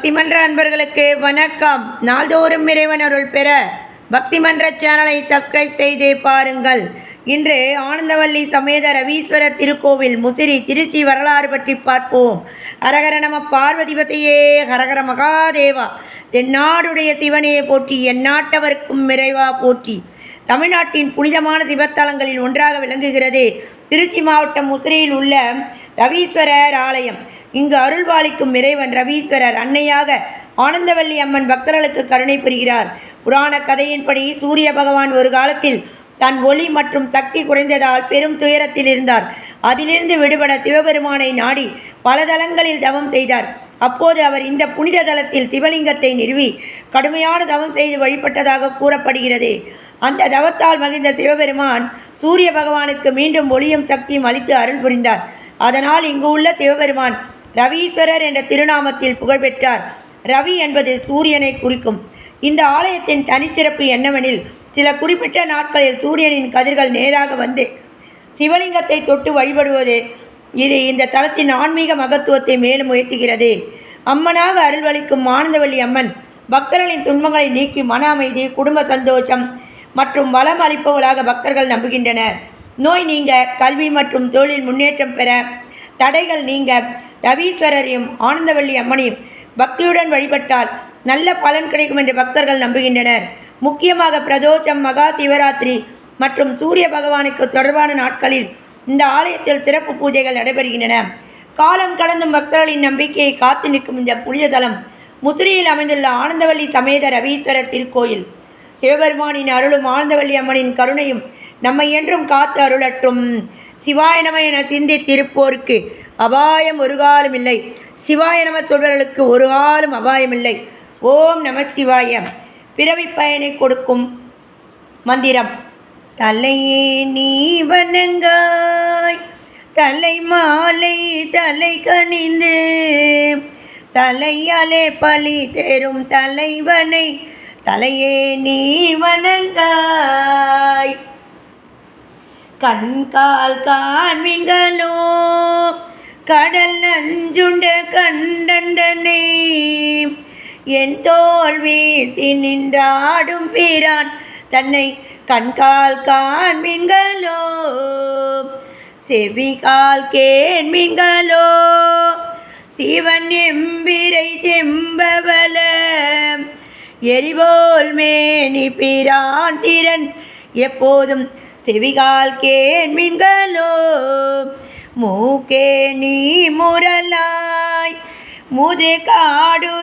பக்தி மன்ற அன்பர்களுக்கு வணக்கம். நாள்தோறும் இறைவன் அருள் பெற பக்தி மன்ற சேனலை சப்ஸ்கிரைப் செய்து பாருங்கள். இன்று ஆனந்தவல்லி சமேத ரவீஸ்வரர் திருக்கோவில் முசிறி திருச்சி வரலாறு பற்றி பார்ப்போம். ஹரஹர நம பார்வதிபதியே, ஹரஹர மகாதேவா. தென்னாடுடைய சிவனே போற்றி, எந்நாட்டவர்க்கும் இறைவா போற்றி. தமிழ்நாட்டின் புனிதமான சிவத்தலங்களில் ஒன்றாக விளங்குகிறது திருச்சி மாவட்டம் முசிறியில் உள்ள ரவீஸ்வரர் ஆலயம். இங்கு அருள்பாலிக்கும் இறைவன் ரவீஸ்வரர் அன்னையாக ஆனந்தவல்லி அம்மன் பக்தர்களுக்கு கருணை புரிகிறார். புராண கதையின்படி சூரிய பகவான் ஒரு காலத்தில் தன் ஒளி மற்றும் சக்தி குறைந்ததால் பெரும் துயரத்தில் இருந்தார். அதிலிருந்து விடுபட சிவபெருமானை நாடி பல தலங்களில் தவம் செய்தார். அப்போது அவர் இந்த புனித தலத்தில் சிவலிங்கத்தை நிறுவி கடுமையான தவம் செய்து வழிபட்டதாக கூறப்படுகிறது. அந்த தவத்தால் மகிழ்ந்த சிவபெருமான் சூரிய பகவானுக்கு மீண்டும் ஒளியும் சக்தியும் அளித்து அருள் புரிந்தார். அதனால் இங்கு உள்ள சிவபெருமான் ரவீஸ்வரர் என்ற திருநாமத்தில் புகழ்பெற்றார். ரவி என்பது சூரியனை குறிக்கும். இந்த ஆலயத்தின் தனிச்சிறப்பு என்னவெனில், சில குறிப்பிட்ட நாட்களில் சூரியனின் கதிர்கள் நேராக வந்து சிவலிங்கத்தை தொட்டு வழிபடுவது இது இந்த தலத்தின் ஆன்மீக மகத்துவத்தை மேலும் உயர்த்துகிறது. அம்மனாக அருள்வளிக்கும் ஆனந்தவல்லி அம்மன் பக்தர்களின் துன்பங்களை நீக்கி மன அமைதி, குடும்ப சந்தோஷம் மற்றும் வளம் அளிப்பவர்களாக பக்தர்கள் நம்புகின்றனர். நோய் நீங்க, கல்வி மற்றும் தொழில் முன்னேற்றம் பெற, தடைகள் நீங்க ரவீஸ்வரரையும் ஆனந்தவல்லி அம்மனையும் பக்தியுடன் வழிபட்டால் நல்ல பலன் கிடைக்கும் என்று பக்தர்கள் நம்புகின்றனர். முக்கியமாக பிரதோஷம், மகா சிவராத்திரி மற்றும் சூரிய பகவானுக்கு தொடர்பான நாட்களில் இந்த ஆலயத்தில் சிறப்பு பூஜைகள் நடைபெறுகின்றன. காலம் கடந்தும் பக்தர்களின் நம்பிக்கையை காத்து நிற்கும் இந்த புனித தலம் முசிறியில் அமைந்துள்ள ஆனந்தவல்லி சமேத ரவீஸ்வரர் திருக்கோயில். சிவபெருமானின் அருளும் ஆனந்தவல்லி அம்மனின் கருணையும் நம்மை என்றும் காத்து அருளற்றும். சிவாய நம என சிந்தித்திருப்போருக்கு அபாயம் ஒரு காலம் இல்லை. சிவாய நம சொல்வர்களுக்கு ஒரு காலம் அபாயமில்லை. ஓம் நமச்சிவாய. பிறவி பயனை கொடுக்கும் மந்திரம். தலையே நீ வணங்காய், தலை மாலை தலை கணிந்து, தலையாலே பலி தேரும் தலைவனை தலையே நீ வணங்காய். கண்கால் காண்மீன்களோ கடல் நஞ்சுண்ட கண்டந்தனை, என் தோல் வீசி நின்றாடும் பிரான் தன்னை கண்கால் காண்மீன்களோ, செவிகால் கேண்மீன்களோ சிவன் எம்பிரை செம்பவல, எரிபோல் மேனி பிரான் திறன் எப்போதும் செவிகால் கேண்மீன்களோ, மூக்கே நீ முரலாய் முது காடு